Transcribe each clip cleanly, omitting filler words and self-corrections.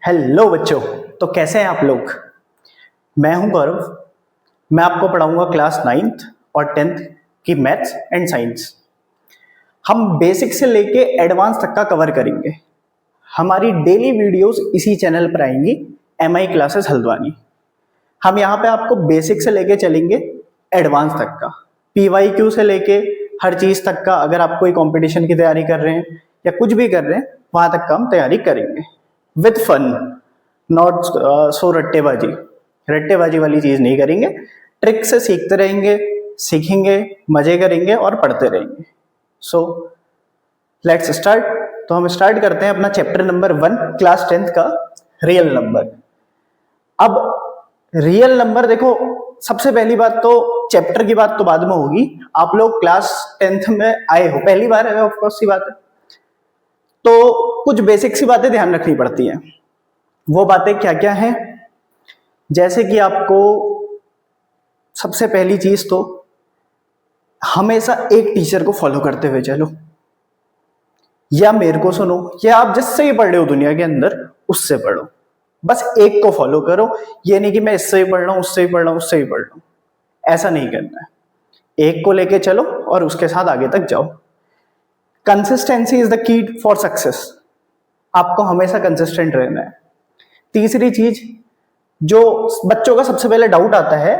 Hello बच्चों। तो कैसे हैं आप लोग। मैं हूं गौरव। मैं आपको पढ़ाऊंगा क्लास 9th और 10th की मैथ्स एंड साइंस। हम बेसिक से लेके एडवांस तक का कवर करेंगे। हमारी डेली वीडियोस इसी चैनल पर आएंगी, MI क्लासेस हल्द्वानी। हम यहाँ पे आपको बेसिक से लेके चलेंगे एडवांस तक का, PYQ से लेके हर चीज तक का। अगर आप कोई कंपटीशन की तैयारी कर रहे हैं या कुछ भी कर रहे हैं, वहां तक का हम तैयारी करेंगे विद फन, नॉट सो रट्टेबाजी। रट्टेबाजी वाली चीज नहीं करेंगे। ट्रिक से सीखते रहेंगे, सीखेंगे, मजे करेंगे और पढ़ते रहेंगे। So let's start. तो हम स्टार्ट करते हैं अपना चैप्टर नंबर 1 क्लास 10th का, रियल नंबर। अब रियल नंबर देखो, सबसे पहली बात तो चैप्टर की बात तो बाद में होगी। आप लोग क्लास 10th में आए हो, पहली बार है, ऑफ कोर्स सी बात है, तो कुछ बेसिक सी बातें ध्यान रखनी पड़ती हैं। वो बातें क्या क्या हैं, जैसे कि आपको सबसे पहली चीज तो हमेशा एक टीचर को फॉलो करते हुए चलो, या मेरे को सुनो, या आप जिससे ही पढ़ रहे हो दुनिया के अंदर उससे पढ़ो। बस एक को फॉलो करो। ये नहीं कि मैं इससे ही पढ़ रहा हूं, उससे ही पढ़ रहा हूं, उससे ही पढ़ रहा हूं, ऐसा नहीं करना है। एक को लेके चलो और उसके साथ आगे तक जाओ। Consistency is the key for success. आपको हमेशा कंसिस्टेंट रहना है। तीसरी चीज, जो बच्चों का सबसे पहले डाउट आता है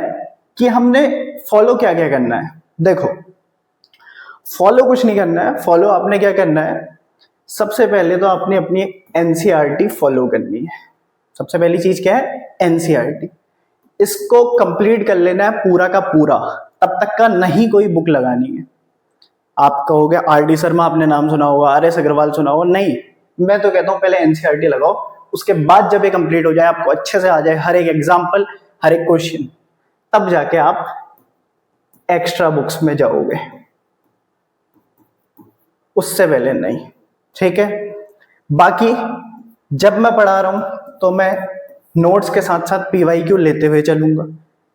कि हमने फॉलो क्या क्या करना है। देखो, फॉलो कुछ नहीं करना है। फॉलो आपने क्या करना है, सबसे पहले तो आपने अपनी NCERT फॉलो करनी है। सबसे पहली चीज क्या है, NCERT। इसको कंप्लीट कर लेना है पूरा का पूरा, तब तक का नहीं कोई बुक लगानी है। आप कहोगे RD शर्मा आपने नाम सुना होगा, RS अग्रवाल सुना होगा, नहीं, मैं तो कहता हूं पहले NCERT लगाओ। उसके बाद जब ये कंप्लीट हो जाए, आपको अच्छे से आ जाए हर एक एग्जाम्पल, हर एक क्वेश्चन, तब जाके आप एक्स्ट्रा बुक्स में जाओगे, उससे पहले नहीं। ठीक है। बाकी जब मैं पढ़ा रहा हूं तो मैं नोट्स के साथ साथ PYQ लेते हुए चलूंगा।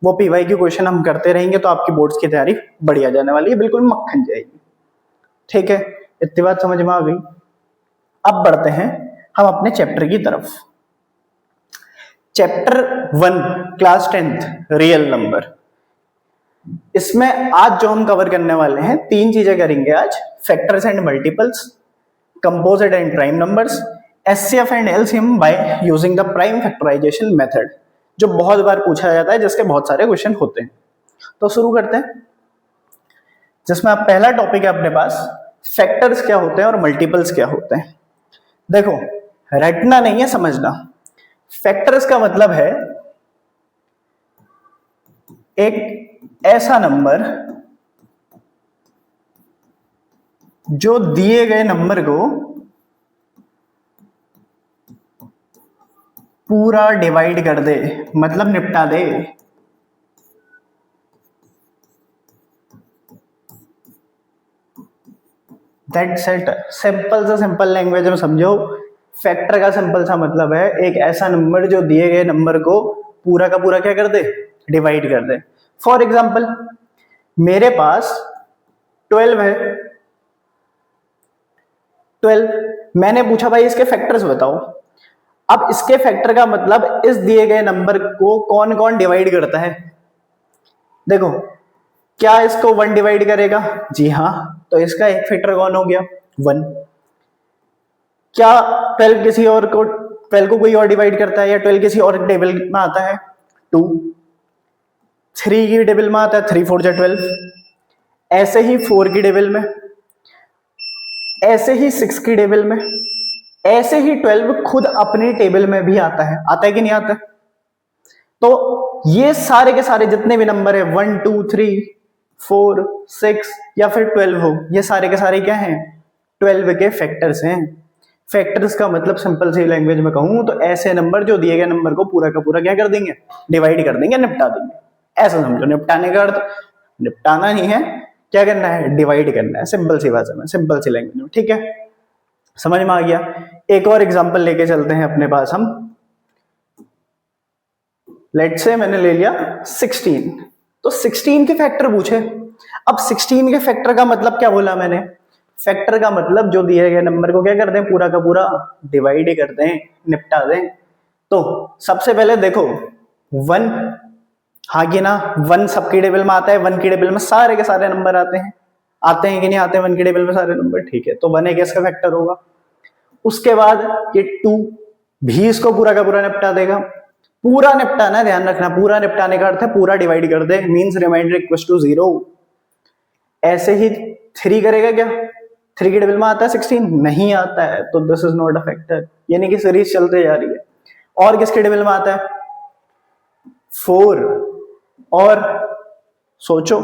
वो PYQ क्वेश्चन हम करते रहेंगे तो आपकी बोर्ड्स की तैयारी बढ़िया जाने वाली है, बिल्कुल मक्खन जाएगी। ठीक है, इतनी बात समझ में आ गई। अब बढ़ते हैं हम अपने चैप्टर की तरफ। Chapter 1 class 10th real number. इसमें आज जो हम कवर करने वाले हैं, तीन चीजें करेंगे आज। Factors and multiples, composite and prime numbers, SCF एंड LCM by using the prime factorisation method, जो बहुत बार पूछा जाता है, जिसके बहुत सारे क्वेश्चन होते हैं। तो शुरू करते हैं, जिसमें आप पहला टॉपिक है अपने पास, फैक्टर्स क्या होते हैं और मल्टीपल्स क्या होते हैं। देखो, रटना नहीं है, समझना। फैक्टर्स का मतलब है एक ऐसा नंबर जो दिए गए नंबर को पूरा डिवाइड कर दे, मतलब निपटा दे। That's it. सिंपल से सिंपल लैंग्वेज में समझो। फैक्टर का सिंपल सा मतलब है एक ऐसा नंबर जो दिए गए नंबर को पूरा का पूरा क्या कर दे, डिवाइड कर दे। फॉर एग्जाम्पल, मेरे पास 12 है। 12, मैंने पूछा भाई इसके फैक्टर्स बताओ। अब इसके फैक्टर का मतलब इस दिए गए नंबर को कौन कौन डिवाइड करता है। देखो, क्या इसको 1 डिवाइड करेगा, जी हाँ, तो इसका एक फैक्टर कौन हो गया, 1। क्या 12 किसी और को 12 को कोई और डिवाइड करता है, या 12 किसी और टेबल में आता है, 2। 3 की टेबल में आता है, 3 4 12। ऐसे ही 4 की टेबल में, ऐसे ही 6 की टेबल में, ऐसे ही 12 खुद अपनी टेबल में भी आता है कि नहीं आता है। तो ये सारे के सारे जितने भी नंबर है, 1 2 3 4 6 या फिर 12 हो, ये सारे के सारे क्या हैं, 12 के फैक्टर्स हैं। फैक्टर्स का मतलब सिंपल सी लैंग्वेज में कहूं तो ऐसे नंबर जो दिए गए नंबर को पूरा का पूरा क्या कर देंगे, डिवाइड कर देंगे, निपटा देंगे। ऐसा समझो। निपटाने का अर्थ निपटाना नहीं है, क्या करना है, डिवाइड करना है। सिंपल सी भाषा में, सिंपल सी लैंग्वेज में। ठीक है, समझ में आ गया। एक और एग्जांपल लेके चलते हैं अपने पास हम। लेट्स से मैंने ले लिया 16, तो 16 के फैक्टर पूछे। अब 16 के फैक्टर का मतलब क्या बोला मैंने, फैक्टर का मतलब जो दिए गए नंबर को क्या कर दें, पूरा का पूरा डिवाइड कर दें, निपटा दें। तो सबसे पहले देखो 1, हाँ कि ना, 1 सबकी टेबल में आता है, 1 की टेबल में सारे के सारे नंबर आते हैं, आते हैं कि नहीं आते हैं 1 की टेबल में सारे नंबर, ठीक है, तो 1 एक इसका फैक्टर होगा। उसके बाद ये 2 भी इसको पूरा का पूरा निपटा देगा। पूरा निपटाना, ध्यान रखना, पूरा निपटाने का अर्थ है पूरा डिवाइड कर दे, मींस रिमाइंडर इक्वल्स टू 0। ऐसे ही 3 करेगा क्या? 3 की टेबल में आता है 16? नहीं आता है, तो this is not a factor, यानी कि सीरीज चलते जा रही है। और किसके टेबल में आता है? 4, और सोचो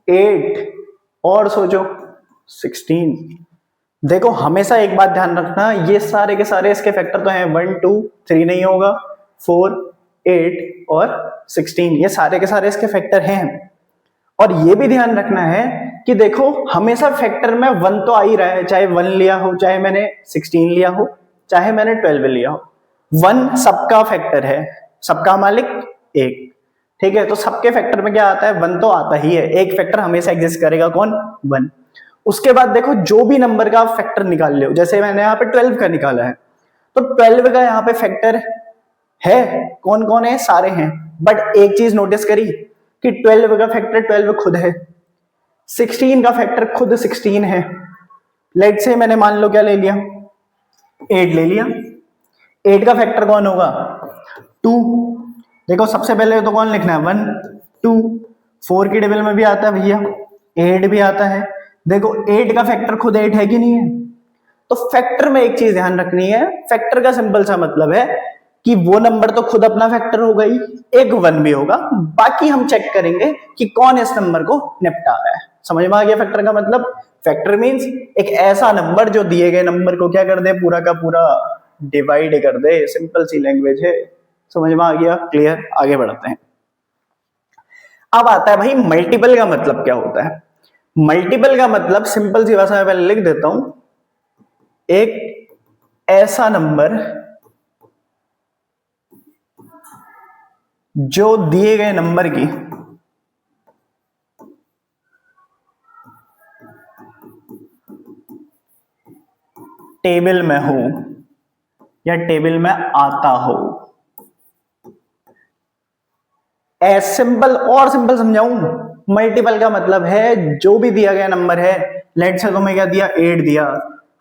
8, और सोचो 16। देखो हमेशा एक बात ध्यान रखना, ये सारे के सारे इसके फैक्टर तो हैं, 1 2 3 नहीं होगा, 4 8 और 16, ये सारे के सारे इसके फैक्टर हैं। और ये भी ध्यान रखना है कि देखो हमेशा फैक्टर में 1 तो आ ही रहा है, चाहे 1 लिया हो, चाहे मैंने 16 लिया हो, चाहे मैंने 12 लिया हो, 1 सबका फैक्टर है, सबका मालिक 1, ठीक है। तो सबके फैक्टर में क्या आता है? 1 तो आता ही है, एक फैक्टर हमेशा एग्जिस्ट करेगा, कौन? 1। उसके बाद देखो जो भी नंबर का आप फैक्टर निकाल लो, जैसे मैंने यहाँ पे 12 का निकाला है, तो 12 का यहाँ पे फैक्टर है, कौन कौन है? सारे हैं। बट एक चीज नोटिस करी कि 12 का फैक्टर 12 खुद है, 16 का फैक्टर खुद 16 है। लेट से मैंने मान लो क्या ले लिया? 8 ले लिया। 8 का फैक्टर कौन होगा? 2। देखो सबसे पहले तो कौन लिखना है? 1 2। 4 की टेबल में भी आता है भैया, 8 भी आता है। देखो 8 का फैक्टर खुद 8 है कि नहीं है? तो फैक्टर में एक चीज ध्यान रखनी है, फैक्टर का सिंपल सा मतलब है कि वो नंबर तो खुद अपना फैक्टर होगा ही, एक 1 भी होगा, बाकी हम चेक करेंगे कि कौन इस नंबर को निपटा रहा है। समझ में आ गया फैक्टर का मतलब? फैक्टर मींस एक ऐसा नंबर जो दिए गए नंबर को क्या कर दे? पूरा का पूरा डिवाइड कर दे, सिंपल सी लैंग्वेज है। समझ में आ गया? क्लियर? आगे बढ़ते हैं। अब आता है भाई मल्टीपल का मतलब क्या होता है। मल्टीपल का मतलब सिंपल सी भाषा में पहले लिख देता हूं, एक ऐसा नंबर जो दिए गए नंबर की टेबल में हो या टेबल में आता हो। एज सिंपल और सिंपल समझाऊं, मल्टीपल का मतलब है जो भी दिया गया नंबर है, लेट से तुम्हें क्या दिया? 8 दिया,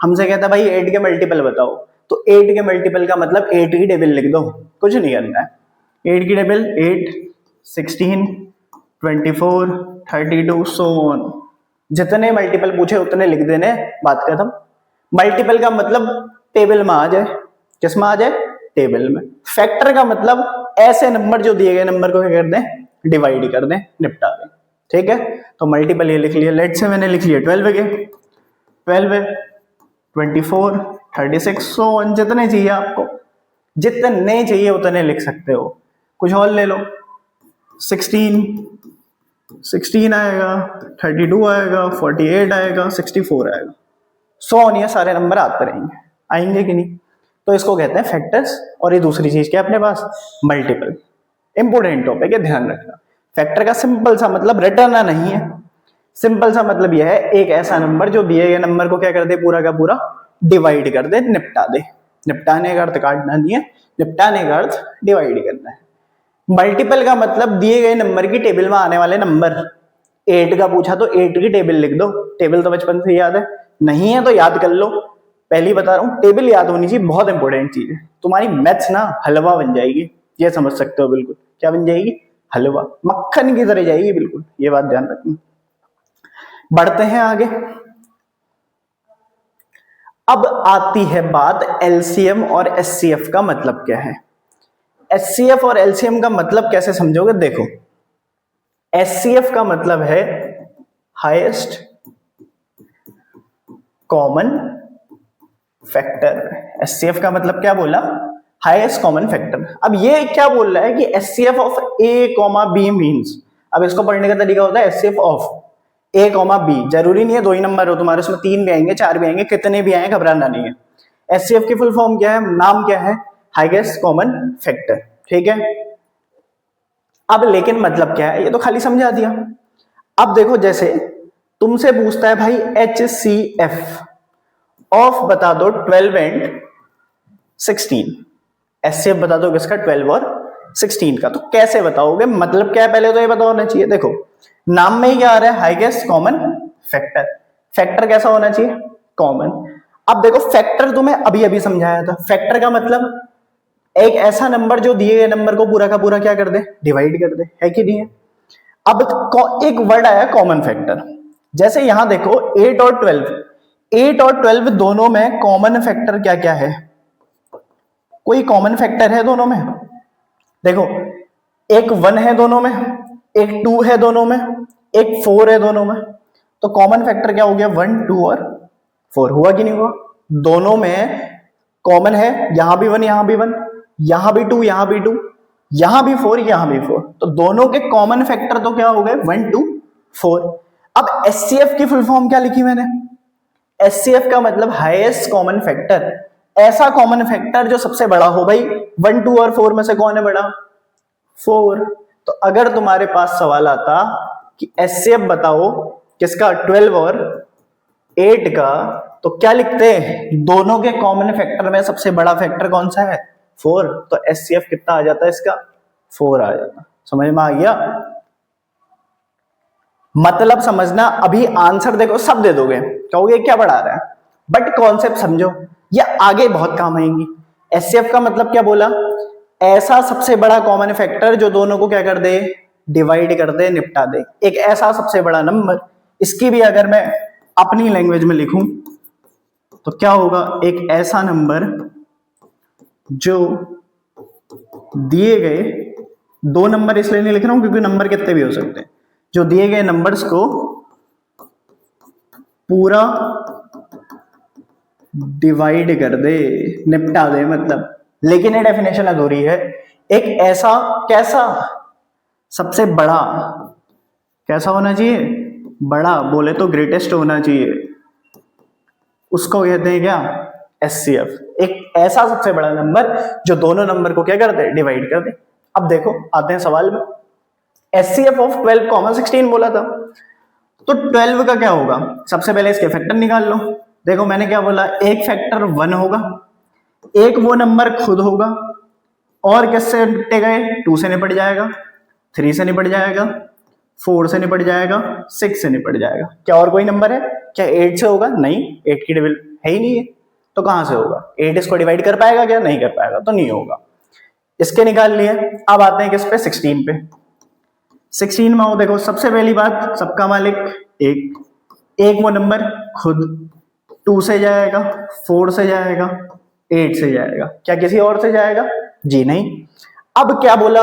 हमसे कहता भाई 8 के मल्टीपल बताओ, तो 8 के मल्टीपल का मतलब 8 की टेबल लिख दो, कुछ नहीं करना है। 8 की टेबल 8 16 24 32 सो ऑन, जितने मल्टीपल पूछे उतने लिख देने, बात खत्म। मल्टीपल का मतलब टेबल में आ जाए, किसमें आ जाए? टेबल में। फैक्टर का मतलब ऐसे नंबर जो दिए गए नंबर को क्या कर दें? डिवाइड कर दें, निपटा दें, ठीक है। तो मल्टीपल ये लिख लिया, लेट से मैंने लिख लिया 12 के, 12 24 36 सो ऑन, जितने चाहिए आपको, जितने चाहिए उतने लिख सकते हो। कुछ और ले लो, 16 आएगा, 32 आएगा, 48 आएगा, 64 आएगा, सो ऑन, ये सारे नंबर आते रहेंगे, आएंगे कि नहीं? तो इसको कहते हैं फैक्टर्स। और ये दूसरी चीज क्या अपने पास? मल्टीपल। इंपोर्टेंट टॉपिक है, ध्यान रखना। फैक्टर का सिंपल सा मतलब रटना नहीं है, सिंपल सा मतलब यह है एक ऐसा नंबर जो दिए गए नंबर को क्या कर दे? पूरा का पूरा डिवाइड कर दे, निपटा दे। निपटाने का अर्थ काटना नहीं है, निपटाने का अर्थ डिवाइड करना है। मल्टीपल का मतलब दिए गए नंबर की टेबल में आने वाले नंबर। 8 का पूछा तो 8 की टेबल लिख दो, टेबल तो बचपन से याद है, नहीं है तो याद कर लो, पहली बता रहा हूं, टेबल याद होनी चाहिए, बहुत इंपॉर्टेंट चीज है। तुम्हारी मैथ्स ना हलवा बन जाएगी, ये समझ सकते हो बिल्कुल। क्या बन जाएगी? हलवा, मक्खन की तरह जाएगी बिल्कुल, ये बात ध्यान रखना। बढ़ते हैं आगे। अब आती है बात एलसीएम और एचसीएफ का मतलब क्या है। एचसीएफ और एलसीएम का मतलब कैसे समझोगे? देखो, एचसीएफ का मतलब है हाईएस्ट कॉमन फैक्टर। एचसीएफ का मतलब क्या बोला? Highest common factor. अब ये क्या बोल रहा है कि HCF of A comma B means, अब इसको पढ़ने का तरीका होता है HCF of A comma B. जरूरी नहीं है 2 ही नंबर हो तुम्हारे, उसमें 3 भी आएंगे, 4 भी आएंगे, कितने भी आए घबराना नहीं है। एचसीएफ की फुल फॉर्म क्या है? नाम क्या है? हाईएस्ट कॉमन फैक्टर, ठीक है। अब लेकिन मतलब क्या है? ये तो खाली समझा दिया। अब देखो, जैसे तुमसे पूछता है भाई HCF ऑफ बता दो 12 एंड 16, एचसीएफ बता दो किसका, 12 और 16 का। तो कैसे बताओगे, मतलब क्या है पहले तो ये पता होना चाहिए। देखो नाम में ही क्या आ रहा है, हाईएस्ट कॉमन फैक्टर। फैक्टर कैसा होना चाहिए, कॉमन। अब देखो फैक्टर तो मैं अभी अभी समझाया था। फैक्टर का मतलब एक ऐसा नंबर जो दिए गए नंबर को पूरा का पूरा क्या कर दे, डिवाइड कर दे, है कि नहीं है। अब एक वर्ड आया कॉमन फैक्टर। जैसे यहां देखो 8 और 12, 8 और 12 दोनों में कॉमन फैक्टर क्या क्या है, कोई कॉमन फैक्टर है दोनों में। देखो एक 1 है दोनों में, एक 2 है दोनों में, एक 4 है दोनों में। तो कॉमन फैक्टर क्या हो गया, 1, 2 और 4। हुआ कि नहीं हुआ, दोनों में कॉमन है, यहां भी 1 यहां भी 1, यहां भी 2 यहां भी 2, यहां भी 4 यहां भी 4। तो दोनों के कॉमन फैक्टर तो क्या हो गए, 1, 2, 4। अब एचसीएफ की फुल फॉर्म क्या लिखी मैंने, एचसीएफ का मतलब हाईएस्ट कॉमन फैक्टर। ऐसा कॉमन फैक्टर जो सबसे बड़ा हो। भाई 1, 2 और 4 में से कौन है बड़ा, 4। तो अगर तुम्हारे पास सवाल आता कि एचसीएफ बताओ किसका, 12 और 8 का, तो क्या लिखते हैं, दोनों के कॉमन फैक्टर में सबसे बड़ा फैक्टर कौन सा है, 4। तो एचसीएफ कितना आ जाता है इसका, 4 आ जाता। समझ में आ गया, मतलब समझना। अभी आंसर देखो सब दे दोगे, कहोगे क्या पढ़ा रहा है, बट कॉन्सेप्ट समझो, ये आगे बहुत काम आएंगी। एचसीएफ का मतलब क्या बोला, ऐसा सबसे बड़ा कॉमन फैक्टर जो दोनों को क्या कर दे, डिवाइड कर दे, निपटा दे। एक ऐसा सबसे बड़ा नंबर। इसकी भी अगर मैं अपनी लैंग्वेज में लिखूं तो क्या होगा, एक ऐसा नंबर जो दिए गए, दो नंबर इसलिए नहीं लिख रहा हूं क्योंकि नंबर कितने भी हो सकते हैं, जो दिए गए नंबर्स को पूरा डिवाइड कर दे, निपटा दे मतलब। लेकिन ये डेफिनेशन अधूरी है। एक ऐसा कैसा, सबसे बड़ा, कैसा होना चाहिए, बड़ा, बोले तो ग्रेटेस्ट होना चाहिए, उसको कहते हैं क्या, एचसीएफ। एक ऐसा सबसे बड़ा नंबर जो दोनों नंबर को क्या कर दे, डिवाइड कर दे। अब देखो आते हैं सवाल में, एचसीएफ ऑफ 12, 16 बोला था, तो 12 का क्या होगा, सबसे पहले इसके फैक्टर निकाल लो। देखो मैंने क्या बोला, एक फैक्टर 1 होगा, एक वो नंबर खुद होगा, और किससे निपटे गए, 2 से निपट जाएगा, 3 से निपट जाएगा, 4 से निपट जाएगा, 6 से निपट जाएगा। क्या और कोई नंबर है क्या, 8 से होगा, नहीं 8 की टेबल है ही नहीं है, तो कहां से होगा, 8 इसको डिवाइड कर पाएगा क्या, नहीं कर पाएगा, तो नहीं होगा। इसके निकाल लिए। अब आते हैं किस पे, 16 पे। 16 में हो, देखो सबसे पहली बात, सबका मालिक एक वो नंबर खुद, 2 से जाएगा, 4 से जाएगा, 8 से जाएगा, क्या किसी और से जाएगा, जी नहीं। अब क्या बोला,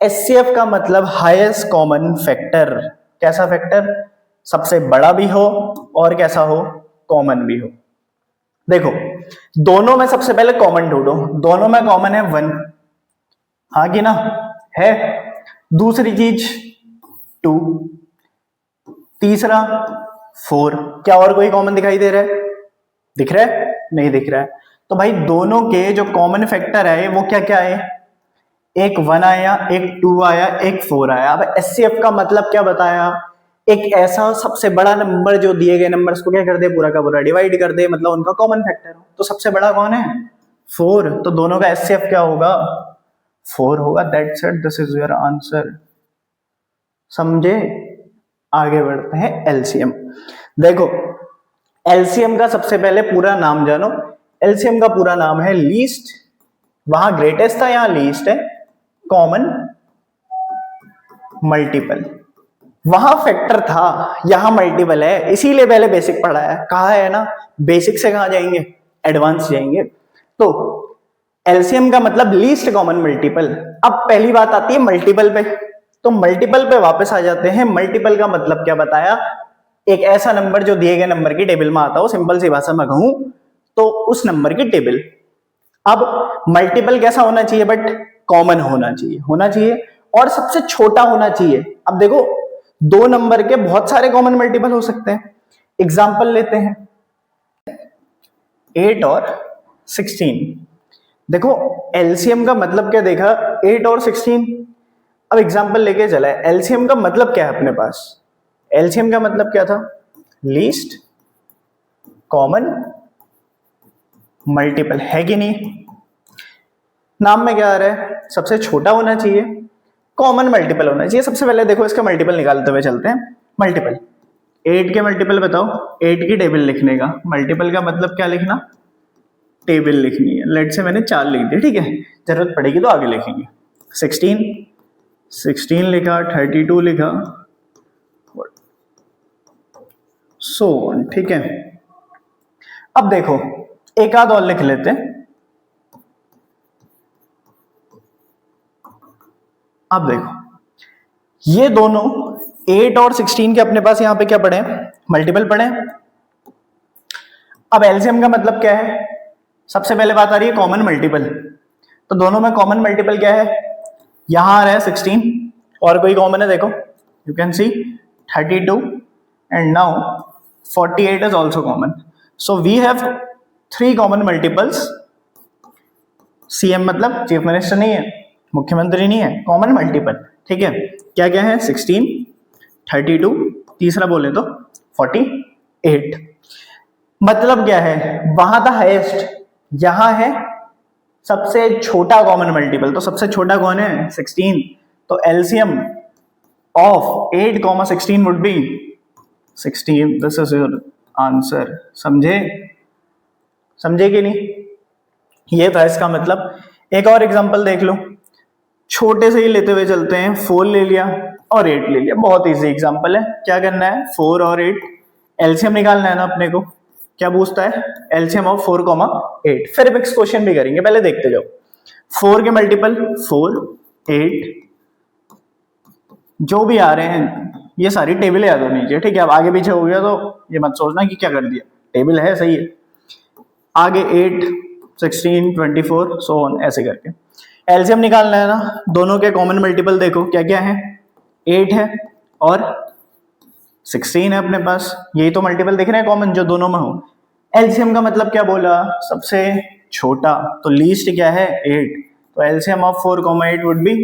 एचसीएफ का मतलब हाईएस्ट कॉमन फैक्टर। कैसा फैक्टर, सबसे बड़ा भी हो और कैसा हो, कॉमन भी हो। देखो दोनों में सबसे पहले कॉमन ढूंढो, दोनों में कॉमन है 1, हाँ कि ना है। दूसरी चीज 2, तीसरा 4, क्या और कोई कॉमन दिखाई दे रहा है, दिख रहा है, नहीं दिख रहा है। तो भाई दोनों के जो कॉमन फैक्टर है वो क्या क्या है, एक 1 आया, एक 2 आया, एक 4 आया। अब एचसीएफ का मतलब क्या बताया, एक ऐसा सबसे बड़ा नंबर जो दिए गए नंबर्स को क्या कर दे, पूरा का पूरा डिवाइड कर दे, मतलब उनका कॉमन फैक्टर हो। तो सबसे बड़ा कौन है, 4, तो दोनों का एचसीएफ क्या होगा, 4 होगा। That's it, this is your answer. समझे, आगे बढ़ते हैं एलसीएम। देखो एलसीएम का सबसे पहले पूरा नाम जानो। एलसीएम का पूरा नाम है लीस्ट, वहां ग्रेटेस्ट था, यहां लीस्ट है, कॉमन मल्टीपल। वहां फैक्टर था, यहां मल्टीपल है, इसीलिए पहले बेसिक पढ़ा है। कहा है ना, बेसिक से कहां जाएंगे, एडवांस जाएंगे। तो एलसीएम का मतलब लीस्ट कॉमन मल्टीपल। अब पहली बात आती है मल्टीपल पे, तो मल्टीपल पे वापस आ जाते हैं। मल्टीपल का मतलब क्या बताया, एक ऐसा नंबर जो दिए गए नंबर की टेबल में आता हो, सिंपल सी भाषा में कहूं तो उस नंबर की टेबल। अब मल्टीपल कैसा होना चाहिए, बट कॉमन होना चाहिए, होना चाहिए, और सबसे छोटा होना चाहिए। अब देखो दो नंबर के बहुत सारे कॉमन मल्टीपल हो सकते हैं। एग्जाम्पल लेते हैं 8 और 16। देखो एलसीएम का मतलब क्या देखा, 8 और 16। अब एग्जाम्पल लेके चला है, एलसीएम का मतलब क्या है अपने पास, एलसीएम का मतलब क्या था, लीस्ट कॉमन मल्टीपल, है कि नहीं। नाम में क्या आ रहा है, सबसे छोटा होना चाहिए, कॉमन मल्टीपल होना चाहिए। सबसे पहले देखो इसका मल्टीपल निकालते हुए चलते हैं। मल्टीपल 8 के मल्टीपल बताओ, 8 की टेबल लिखने का, मल्टीपल का मतलब क्या लिखना, टेबल लिखनी है। लेट से मैंने 4 लिख दी, ठीक है, जरूरत पड़ेगी तो आगे लिखेंगे। 16 लिखा, 32 लिखा, सो ऑन, ठीक है। अब देखो एक आध और लिख लेते हैं। अब देखो ये दोनों 8 और 16 के अपने पास यहां पे क्या पड़े, मल्टीपल पड़े। अब एलसीएम का मतलब क्या है, सबसे पहले बात आ रही है कॉमन मल्टीपल। तो दोनों में कॉमन मल्टीपल क्या है, यहां आ रहा है 16 और कोई कॉमन है, देखो you can see 32 and now 48 is also common. So we have 3 common multiples. CM मतलब चीफ मिनिस्टर नहीं है, मुख्यमंत्री नहीं है, कॉमन मल्टीपल, ठीक है। क्या क्या है, 16, 32, तीसरा बोले तो 48। मतलब क्या है, वहां था हाईएस्ट, यहां है सबसे छोटा कॉमन मल्टीपल। तो सबसे छोटा कौन है, 16। तो LCM of 8, 16 would be 16। This is your answer. समझे, समझे कि नहीं, ये था इसका मतलब। एक और एग्जांपल देख लो, छोटे से ही लेते हुए चलते हैं। 4 ले लिया और 8 ले लिया, बहुत इजी एग्जांपल है। क्या करना है, 4 और 8 एलसीएम निकालना है ना अपने को। क्या पूछता है, एलसीएम ऑफ 4, 8। फिर मिक्स क्वेश्चन भी करेंगे, पहले देखते जाओ। 4 के मल्टीपल 4, 8 जो भी आ रहे हैं, ये सारी टेबल याद होनी चाहिए, ठीक है। अब आगे पीछे हो गया तो ये मत सोचना कि क्या कर दिया, टेबल है सही है। आगे 8, 16, 24 सो ऑन, ऐसे करके एलसीएम निकालना है ना। दोनों के कॉमन मल्टीपल देखो क्या क्या है, 8 है और 16 है अपने पास। यही तो मल्टीपल दिख रहे हैं कॉमन जो दोनों में हो। एलसीएम का मतलब क्या बोला, सबसे छोटा, तो लीस्ट क्या है 8। तो एलसीएम ऑफ 4, 8 वुड बी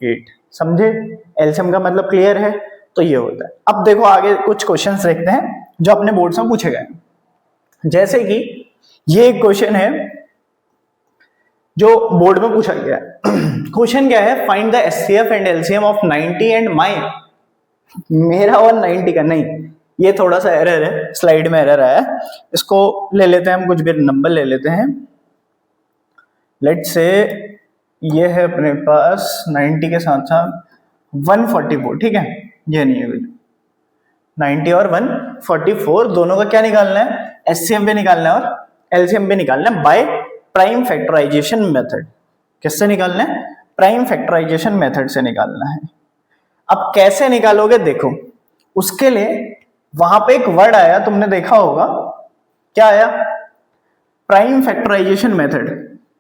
8। समझे, एलसीएम का मतलब क्लियर है। तो ये होता है। अब देखो आगे कुछ क्वेश्चंस देखते हैं जो अपने बोर्ड में पूछे गए। जैसे कि ये एक क्वेश्चन है जो बोर्ड में पूछा गया है। क्वेश्चन क्या है, find the HCF and LCM of 90 and my. मेरा और 90 का नहीं, ये थोड़ा सा एरर है, स्लाइड में एरर आया है। इसको ले लेते हैं हम, कुछ भी नंबर ले लेते हैं। लेट्स से ये है अपने पास 90 के साथ साथ 144, ठीक है। ये नहीं है कुछ, 90 और 144 दोनों का क्या निकालना है, एचसीएफ भी निकालना है और एलसीएम भी निकालना है बाय प्राइम फैक्टराइजेशन मेथड। किससे निकालना है, प्राइम फैक्टराइजेशन मेथड से निकालना है। अब कैसे निकालोगे देखो, उसके लिए वहां पे एक वर्ड आया, तुमने देखा होगा, क्या आया, prime factorisation method.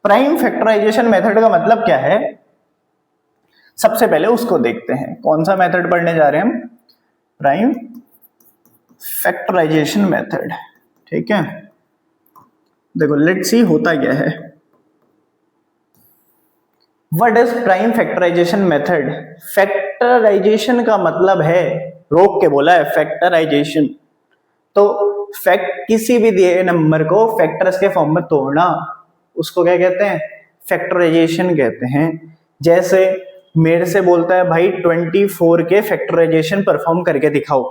Prime factorisation method का मतलब क्या है, सबसे पहले उसको देखते हैं। कौन सा मेथड पढ़ने जा रहे हैं हम, प्राइम फैक्टराइजेशन मेथड, ठीक है। देखो लेट्स सी होता क्या है, what is prime factorisation method. Factorisation का मतलब है, रोक के बोला है, फैक्टराइजेशन। तो फैक्ट किसी भी दिए नंबर को फैक्टर्स के फॉर्म में तोड़ना, उसको क्या कहते हैं, फैक्टराइजेशन कहते हैं। जैसे मेरे से बोलता है भाई 24 के फैक्टराइजेशन परफॉर्म करके दिखाओ।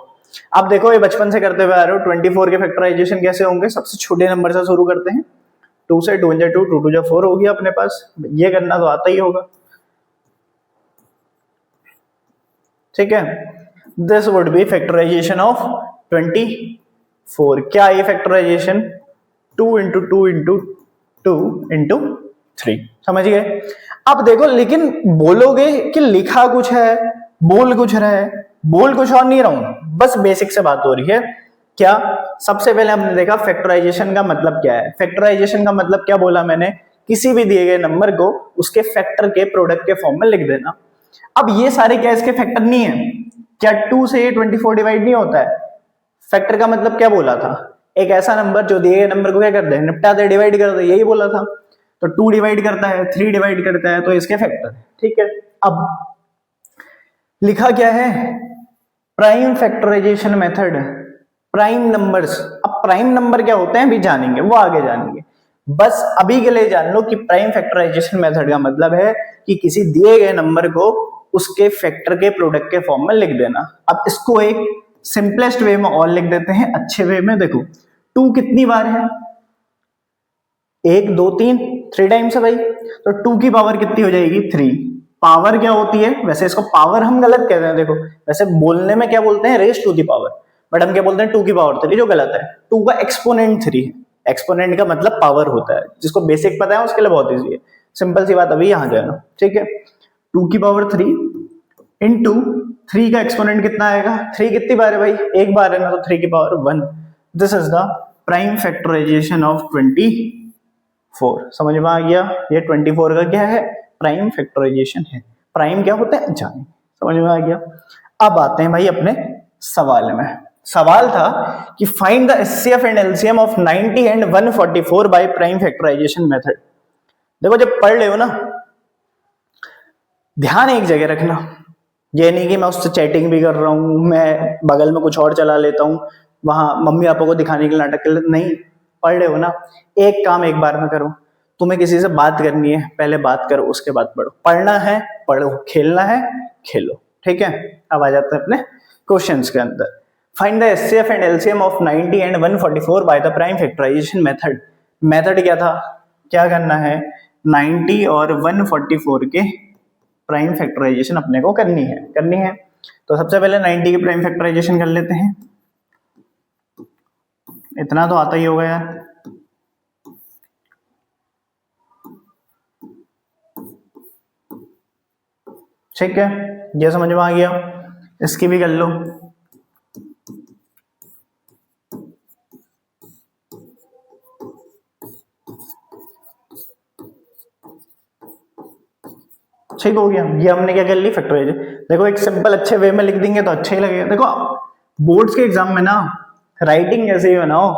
अब देखो ये बचपन से करते हुए आ रहे हो, 24 के फैक्टराइजेशन कैसे होंगे, सबसे छोटे नंबर से शुरू करते हैं, 2 से 2 × 2, 2 × 2 4 हो गया अपने पास। ये करना तो आता ही होगा, ठीक है। This would be factorisation of 24। क्या है फैक्टराइजेशन, 2 × 2 × 2 × 3, समझ गए। अब देखो लेकिन बोलोगे कि लिखा कुछ है, बोल कुछ रहा है, बोल कुछ और नहीं रहा हूं, बस बेसिक से बात हो रही है। क्या, सबसे पहले हमने देखा फैक्टराइजेशन का मतलब क्या है। फैक्टराइजेशन का मतलब क्या बोला मैंने, किसी भी दिए गए नंबर को उसके फैक्टर के प्रोडक्ट के फॉर्म में लिख देना। अब ये सारे क्या इसके फैक्टर नहीं है, क्या 2 से 24 डिवाइड नहीं होता है। फैक्टर का मतलब क्या बोला था, एक ऐसा नंबर जो दिए गए नंबर को क्या कर दे, निपटा दे, डिवाइड कर दे, यही बोला था। तो 2 डिवाइड करता है, 3 डिवाइड करता है, तो इसके फैक्टर, ठीक है। अब लिखा क्या है, prime factorisation method, prime numbers. अब प्राइम नंबर क्या होते हैं भी जानेंगे, वो आगे जानेंगे। बस अभी के लिए जान लो कि प्राइम फैक्टराइजेशन मेथड का मतलब है कि किसी दिए गए नंबर को उसके फैक्टर के प्रोडक्ट के फॉर्म में लिख देना। अब इसको एक सिंपलेस्ट वे में और लिख देते हैं, अच्छे वे में। देखो 2 कितनी बार है, 1 2 3, 3 टाइम्स है भाई, तो 2 की पावर कितनी हो जाएगी 3। पावर क्या होती है, वैसे इसको पावर हम गलत कहते हैं, देखो वैसे बोलने में क्या बोलते हैं, raise to the power, but हम क्या बोलते हैं 2 की पावर 3, जो गलत है। 2 का एक्सपोनेंट 3 है, एक्सपोनेंट का मतलब पावर होता है, जिसको बेसिक पता है उसके लिए बहुत इजी है, सिंपल सी बात, अभी यहां जाना, ठीक है। 2 की पावर 3 इंटू 3 का एक्सपोनेंट कितना आएगा, 3 कितनी बार है भाई, एक बार है ना, तो 3 की power 1। This is the prime factorisation of 24। समझ में आ गया, ये 24 का क्या है, प्राइम फैक्टराइजेशन है। प्राइम क्या होता है जाने, समझ में आ गया। अब आते हैं भाई अपने सवाल में। सवाल था कि find the HCF and LCM of 90 and 144 by prime factorisation method. देखो जब पढ़ रहे हो ना, ध्यान एक जगह रखना, ये नहीं कि मैं उससे चैटिंग भी कर रहा हूं, मैं बगल में कुछ और चला लेता हूं, वहां मम्मी पापा को दिखाने के लिए नाटक कर लेता, नहीं। पढ़ रहे हो ना, एक काम एक बार में करो। तुम्हें किसी से बात करनी है, पहले बात करो, उसके बाद पढ़ो। पढ़ना है पढ़ो, खेलना है खेलो, ठीक है। अब आ जाते हैं अपने क्वेश्चंस के अंदर। Find the HCF and LCM of 90 and 144 by the prime factorisation method. Method क्या था, क्या करना है, 90 और 144 के प्राइम फैक्टराइजेशन अपने को करनी है। तो सबसे पहले 90 की प्राइम फैक्टराइजेशन कर लेते हैं। इतना तो आता ही होगा यार, ठीक है, ये समझ में आ गया। इसकी भी कर लो। ठीक हो गया, ये हमने क्या कर ली, फैक्टराइज। देखो एक सिंपल अच्छे वे में लिख देंगे तो अच्छा ही लगेगा। देखो बोर्ड्स के एग्जाम में ना राइटिंग ऐसे ही बनाओ,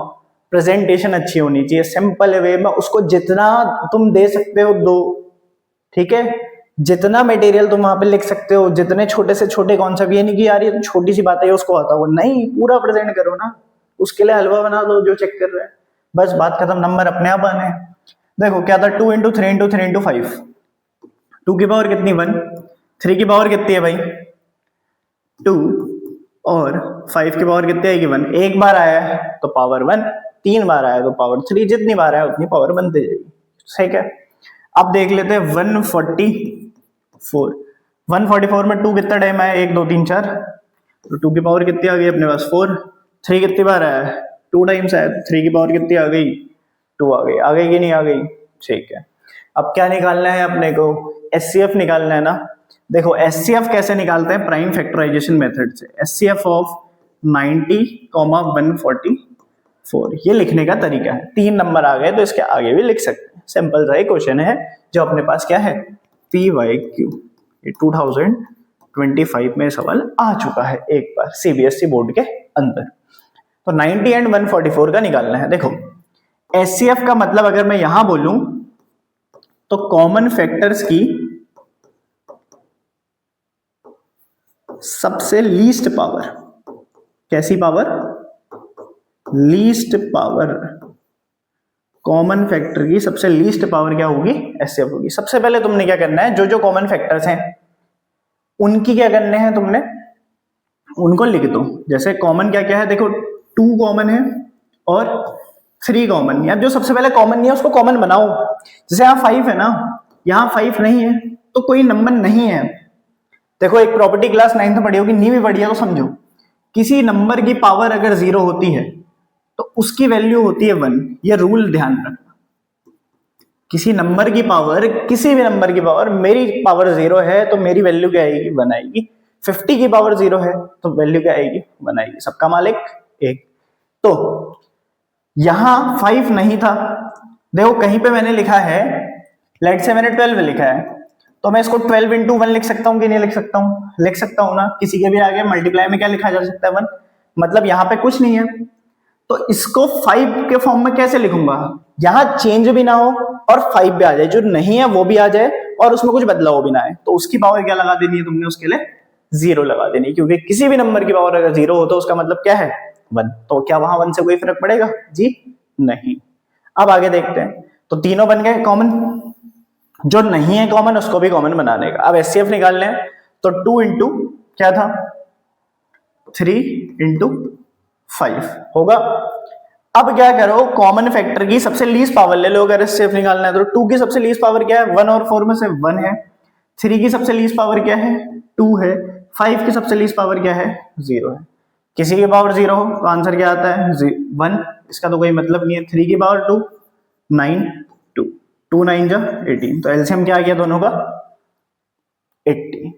प्रेजेंटेशन अच्छी होनी चाहिए, सिंपल वे में, उसको जितना तुम दे सकते हो दो, ठीक है। जितना मटेरियल तुम वहां पे लिख सकते हो, जितने छोटे से छोटे कॉन्सेप्ट, ये नहीं कि यार ये छोटी सी बात है उसको आता हो, नहीं, पूरा प्रेजेंट करो ना। उसके लिए हलवा बना दो जो चेक कर रहा है, बस बात खत्म, नंबर अपने आप आने। देखो क्या था, 2 इंटू 3 इंटू 3 इंटू 5, 2 की पावर कितनी 1, 3 की पावर कितनी है भाई 2, और 5 की पावर कितनी आएगी 1। एक बार आया है तो पावर 1, 3 बार आया तो पावर 3, जितनी बार आया उतनी पावर बनती जाएगी, ठीक है। अब देख लेते हैं 144। 144 में 2 कितना टाइम आया, 1 2 3 4, तो 2 की पावर कितनी आ गई अपने पास 4। 3 कितनी बार आया है, 2 टाइम्स आया, 3 की पावर कितनी आ गई 2 आ गई कि नहीं आ गई, ठीक है। अब क्या निकालना है अपने को, एचसीएफ निकालना है ना। देखो एचसीएफ कैसे निकालते हैं, प्राइम फैक्टराइजेशन मेथड से। एचसीएफ ऑफ 90, 144, ये लिखने का तरीका है। 3 नंबर आ गए तो इसके आगे भी लिख सकते हैं, सिंपल सा क्वेश्चन है जो अपने पास क्या है, PYQ। ये 2025 में सवाल आ चुका है एक बार सीबीएसई बोर्ड के अंदर। तो 90 एंड 144 का निकालना है। देखो एचसीएफ का मतलब अगर मैं यहां बोलूं तो कॉमन फैक्टर्स की सबसे लीस्ट पावर, कैसी power, least power, common factor की सबसे लीस्ट पावर क्या होगी, एचसीएफ होगी। सबसे पहले तुमने क्या करना है, जो जो कॉमन फैक्टर्स हैं उनकी क्या करने हैं तुमने, उनको लिख दो। जैसे कॉमन क्या क्या है, देखो 2 कॉमन है और 3 कॉमन, या जो सबसे पहले कॉमन नहीं है उसको कॉमन बनाओ। जैसे यहाँ 5 है ना, यहाँ 5 नहीं है तो कोई नंबर नहीं है। देखो एक प्रॉपर्टी क्लास 9th में पढ़ी होगी, नहीं भी पढ़ी है तो समझो, किसी नंबर की पावर अगर 0 होती है तो उसकी वैल्यू होती है 1। ये रूल ध्यान रखना, किसी नंबर की पावर, किसी भी नंबर की पावर, मेरी पावर 0 है तो मेरी वैल्यू क्या आएगी 1 आएगी। 50 की पावर 0 है तो वैल्यू क्या आएगी 1 आएगी। सबका मालिक एक। तो यहां 5 नहीं था, देखो कहीं पे मैंने लिखा है, लेट से मैंने 12 लिखा है, तो मैं इसको 12 इंटू 1 लिख सकता हूं कि नहीं लिख सकता हूं, लिख सकता हूं ना। किसी के भी आगे मल्टीप्लाई में क्या लिखा जा सकता है 1, मतलब यहां पे कुछ नहीं है तो इसको 5 के फॉर्म में कैसे लिखूंगा, यहां चेंज भी ना हो और 5 भी आ जाए, जो नहीं है वो भी आ जाए और उसमें कुछ बदलाव भी ना आए, तो उसकी पावर क्या लगा देनी है तुमने, उसके लिए 0 लगा देनी है, क्योंकि किसी भी नंबर की पावर अगर 0 हो तो उसका मतलब क्या है 1। तो क्या वहां 1 से कोई फर्क पड़ेगा जी, नहीं। अब आगे देखते हैं। तो तीनों बन गए कॉमन, जो नहीं है कॉमन उसको भी कॉमन बनाने का। अब एचसीएफ निकालने हैं तो 2 इंटू क्या था 3 इंटू 5 होगा। अब क्या करो, कॉमन फैक्टर की सबसे लीस्ट पावर ले लो अगर एचसीएफ निकालना है तो। 2 की सबसे लीस्ट पावर क्या है 1 और 4 में से 1 है। 3 की सबसे लीस्ट पावर क्या है 2 है। 5 की सबसे लीस्ट पावर क्या है 0 है। किसी की पावर 0 हो तो आंसर क्या आता है 1, इसका तो कोई मतलब नहीं है। 3 की पावर 2 9 2 2 9 जा 18, तो एलसीएम क्या आ गया दोनों का 80।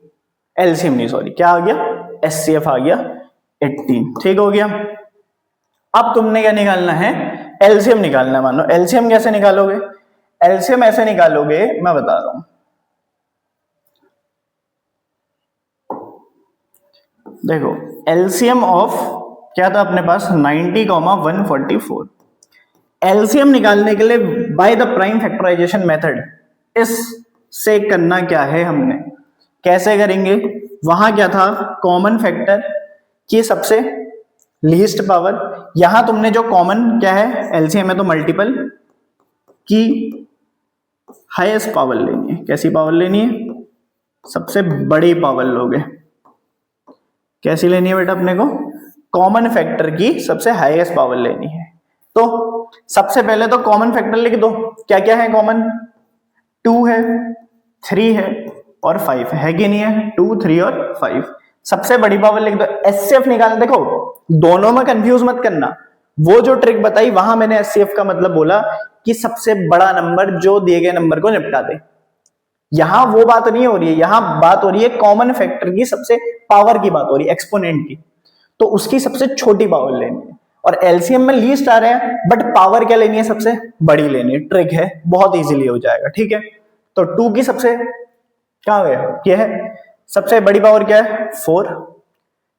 एलसीएम नहीं सॉरी क्या आ गया एचसीएफ आ गया 18। ठीक हो गया। अब तुमने क्या निकालना है एलसीएम निकालना है। मान लो एलसीएम कैसे निकालोगे, एलसीएम ऐसे निकालोगे मैं बता रहा हूं। देखो एलसीएम ऑफ क्या था अपने पास 90, 144। एलसीएम निकालने के लिए by the prime factorisation method इससे करना क्या है हमने, कैसे करेंगे। वहां क्या था कॉमन फैक्टर की सबसे लीस्ट पावर, यहां तुमने जो कॉमन क्या है एलसीएम है तो मल्टीपल की हाईएस्ट पावर लेनी है। कैसी पावर लेनी है सबसे बड़ी पावर लोगे। कैसी लेनी है बेटा अपने को कॉमन फैक्टर की सबसे हाईएस्ट पावर लेनी है। तो सबसे पहले तो कॉमन फैक्टर लिख दो। क्या क्या है कॉमन 2 है 3 है और 5 है कि नहीं है 2 3 और 5। सबसे बड़ी पावर लिख दो। एचसीएफ निकालना, देखो दोनों में कंफ्यूज मत करना। वो जो ट्रिक बताई वहां मैंने एचसीएफ का मतलब बोला कि सबसे बड़ा नंबर जो दिए गए नंबर को निपटा दे। यहां वो बात नहीं हो रही है, यहां बात हो रही है कॉमन फैक्टर की सबसे पावर की बात हो रही है एक्सपोनेंट की, तो उसकी सबसे छोटी पावर लेनी है। और एलसीएम में लीस्ट आ रहे हैं बट पावर क्या लेनी है सबसे बड़ी लेनी है। ट्रिक है बहुत इजीली हो जाएगा। ठीक है तो 2 की सबसे क्या है क्या है सबसे बड़ी पावर क्या है 4।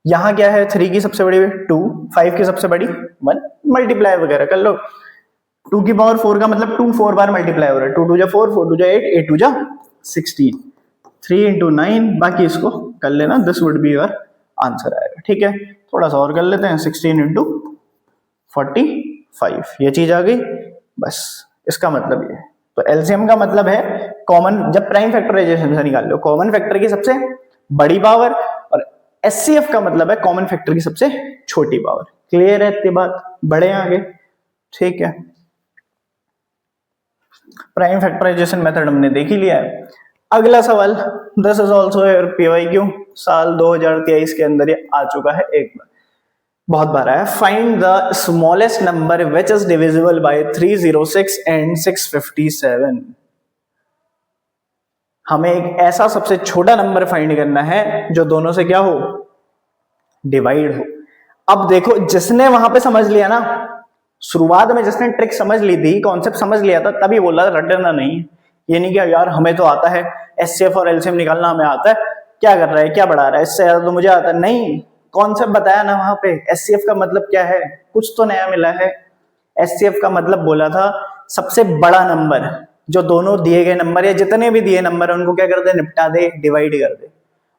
यहां क्या है 3 की सबसे बड़ी 2, 5 की सबसे बड़ी 1, मल्टीप्लाई वगैरह कर लो। 2 की पावर 4 का मतलब 2 4 बार मल्टीप्लाई हो रहा है। 2 2 जा 4 4 2 जा 8 8 2 जा 16। 3 इंटू 9 बाकी इसको कर लेना, this would be your answer आएगा। ठीक है थोड़ा सा और कर लेते हैं 16 इंटू 45 ये चीज आ गई। बस इसका मतलब ये है। तो एलसीएम का मतलब है कॉमन, जब प्राइम फैक्टराइजेशन से निकाल लो कॉमन फैक्टर की सबसे बड़ी पावर, और एचसीएफ का मतलब है कॉमन फैक्टर की सबसे छोटी पावर। क्लियर है इतनी बात, बढ़े आगे। ठीक है प्राइम फैक्टराइजेशन मेथड हमने देख ही लिया है। अगला सवाल दिस इज आल्सो पीवाईक्यू, साल 2023 के अंदर ये आ चुका है एक बार, बहुत बार आया। Find the smallest number which is divisible by 306 and 657। हमें एक ऐसा सबसे छोटा नंबर फाइंड करना है जो दोनों से क्या हो डिवाइड हो। अब देखो जिसने वहां पे समझ लिया ना, शुरुआत में जिसने ट्रिक समझ ली थी कॉन्सेप्ट समझ लिया था तभी बोला रटना नहीं। ये नहीं कि यार हमें तो आता है एचसीएफ और एलसीएम निकालना हमें आता है, क्या कर रहा है क्या बढ़ा रहा है, इससे ज्यादा तो मुझे आता है। नहीं, कॉन्सेप्ट बताया ना वहां पे। एचसीएफ का मतलब क्या है, कुछ तो नया मिला है। एचसीएफ का मतलब बोला था सबसे बड़ा नंबर जो दोनों दिए गए नंबर या जितने भी दिए नंबर है उनको क्या कर दे निपटा दे डिवाइड कर दे।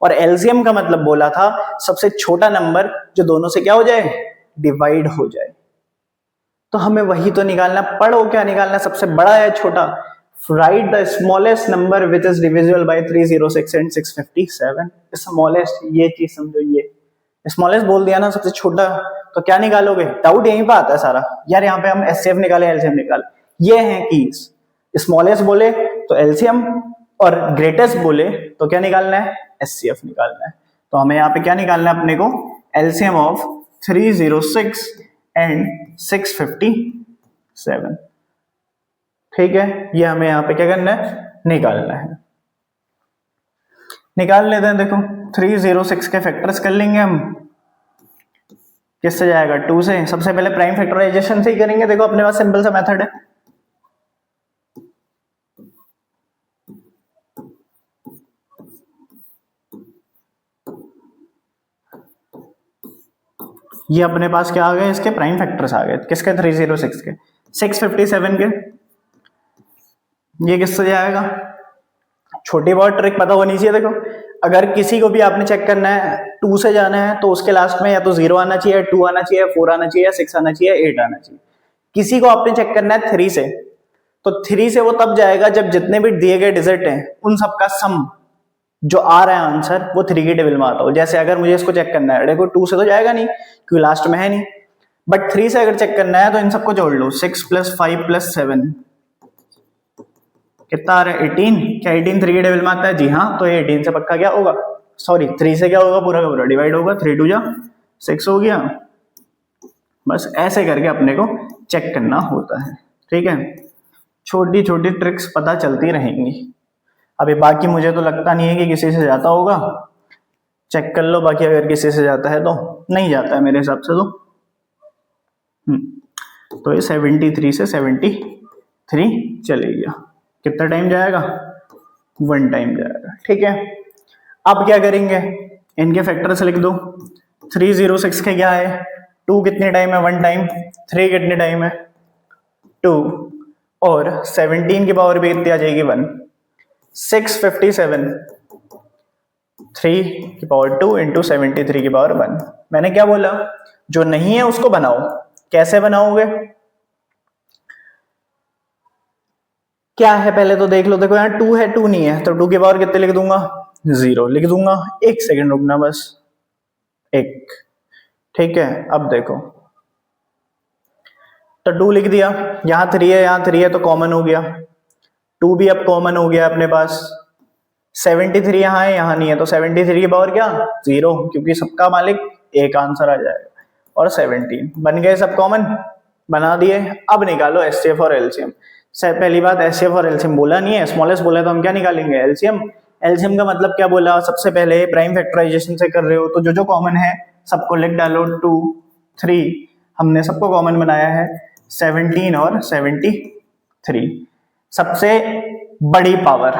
और एलसीएम का मतलब बोला था सबसे छोटा नंबर जो दोनों से क्या हो जाए डिवाइड हो जाए। तो हमें वही तो निकालना। पढ़ो क्या निकालना सबसे बड़ा या छोटा। Right the smallest number which is divisible by 306 and 657। Smallest ये चीज समझो, ये स्मॉलेस्ट बोल दिया ना सबसे छोटा, तो क्या निकालोगे। डाउट यहीं पे आता है सारा यार। यहाँ पे हम एचसीएफ निकाले एलसीएम निकाले, ये है कीज। स्मॉलेस्ट बोले तो एलसीएम और ग्रेटेस्ट बोले तो क्या निकालना है एचसीएफ निकालना है। तो हमें यहाँ पे क्या निकालना है अपने को एलसीएम ऑफ 306 एंड 657। ठीक है ये हमें यहाँ पे क्या करना है निकालना है। निकाल लेते हैं। देखो 306 के फैक्टर्स कर लेंगे हम। किससे जाएगा 2 से। सबसे पहले प्राइम फैक्टराइजेशन से ही करेंगे। देखो अपने पास सिंपल सा मेथड है। ये अपने पास क्या आ गए इसके प्राइम फैक्टर्स आ गए। किसके 306 के 657 के। ये किससे जाएगा, छोटी बहुत ट्रिक पता होनी चाहिए। देखो अगर किसी को भी आपने चेक करना है 2 से जाना है तो उसके लास्ट में या तो 0 आना चाहिए, 2 आना चाहिए, 4 आना चाहिए, 6 आना चाहिए, 8 आना चाहिए। किसी को आपने चेक करना है 3 से तो 3 से वो तब जाएगा जब जितने भी दिए गए डिजिट हैं उन सबका सम जो आ रहा है आंसर वो 3 के टेबल में आता हो। जैसे अगर मुझे इसको चेक करना है, देखो 2 से तो जाएगा नहीं क्योंकि लास्ट में है नहीं, बट 3 से अगर चेक करना है तो इन सबको जोड़ लो। 6 + 5 + 7 कितना आ रहा है? 18। क्या 18 3 के टेबल में आता है? जी हाँ, तो ये 18 से पक्का क्या होगा, सॉरी 3 से क्या होगा, पूरा का पूरा डिवाइड होगा। 3 2 जा 6 हो गया। बस ऐसे करके अपने को चेक करना होता है, ठीक है। छोटी छोटी ट्रिक्स पता चलती रहेंगी। अभी बाकी मुझे तो लगता नहीं है कि किसी से जाता होगा, चेक कर लो बाकी अगर किसी से जाता है तो। नहीं जाता है मेरे हिसाब से तो ये 73 से 73 चले गया। कितना टाइम जाएगा? 1 टाइम जाएगा, ठीक है। अब क्या करेंगे, इनके फैक्टर्स लिख दो। 306 के क्या है? 2 कितने टाइम है? 1 टाइम। 3 कितने टाइम है? 2। और 17 की पावर भी कितनी आ जाएगी? 1। 657 3 की पावर 2 इंटू 73 की पावर 1। मैंने क्या बोला? जो नहीं है उसको बनाओ। कैसे बनाओगे? क्या है पहले तो देख लो। देखो यहाँ 2 है, 2 नहीं है तो 2 की पावर कितने लिख दूंगा? 0 लिख दूंगा। 1 सेकंड रुकना बस, 1, ठीक है। अब देखो तो 2 लिख दिया, यहाँ 3 है, यहाँ 3 है तो कॉमन हो गया। 2 भी अब कॉमन हो गया अपने पास। 73 यहाँ है, यहाँ नहीं है तो 73 की पावर क्या? 0, क्योंकि सबका मालिक एक आंसर आ जाएगा। और 17 बन गए सब कॉमन, बना दिए। अब निकालो एचसीएफ और एलसीएम। पहली बात, एचसीएफ और एलसीएम बोला नहीं है, स्मॉलेस्ट बोला तो हम क्या निकालेंगे? एलसीएम। एलसीएम का मतलब क्या बोला? सबसे पहले प्राइम फैक्टराइजेशन से कर रहे हो तो जो जो कॉमन है सबको लिख डालो। 2 3 हमने सबको कॉमन बनाया है, 17 और 73। सबसे बड़ी पावर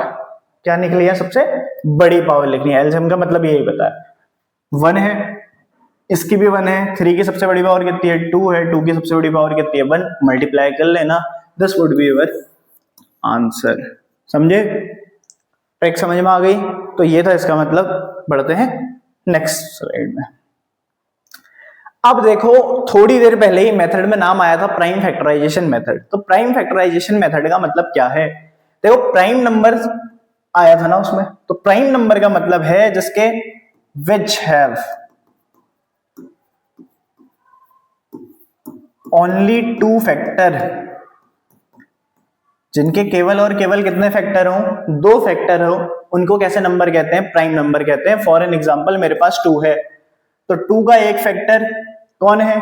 क्या निकली है? सबसे बड़ी पावर लिखनी है। एलसीएम का मतलब यही पता है। 1 है, इसकी भी 1 है। 3 की सबसे बड़ी पावर कितनी है? 2 है। 2 की सबसे बड़ी पावर कितनी है? 1। मल्टीप्लाई कर लेना, this would be your answer. समझे? ट्रिक समझ में आ गई? तो ये था इसका मतलब। बढ़ते हैं नेक्स्ट स्लाइड में। अब देखो, थोड़ी देर पहले ही मेथड में नाम आया था प्राइम फैक्टराइजेशन मेथड। तो प्राइम फैक्टराइजेशन मेथड का मतलब क्या है? देखो, प्राइम नंबर आया था ना उसमें, तो प्राइम नंबर का मतलब है जिसके विच हैव ओनली 2 फैक्टर, जिनके केवल और केवल कितने फैक्टर हो? 2 फैक्टर हो, उनको कैसे नंबर कहते हैं? प्राइम नंबर कहते हैं। फॉर एन एग्जांपल, मेरे पास 2 है तो 2 का एक फैक्टर कौन है?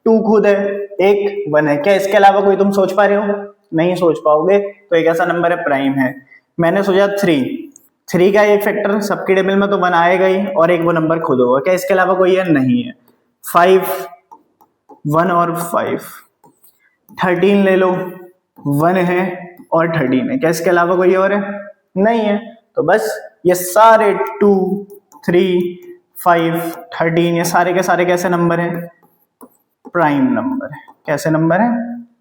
2 खुद है, एक 1 है। क्या इसके अलावा कोई तुम सोच पा रहे हो? नहीं सोच पाओगे, तो एक ऐसा नंबर है, प्राइम है। मैंने सोचा 3 का एक फैक्टर सबके टेबल में तो 1 आएगा ही, और एक वो नंबर खुद होगा। क्या इसके अलावा कोई है? नहीं है। 5 1 और 5। 13 ले लो, 1 है और 13 है। क्या इसके अलावा कोई और है? नहीं है। तो बस ये सारे 2 3 5 13 ये सारे के सारे कैसे नंबर है? प्राइम नंबर है। कैसे नंबर है?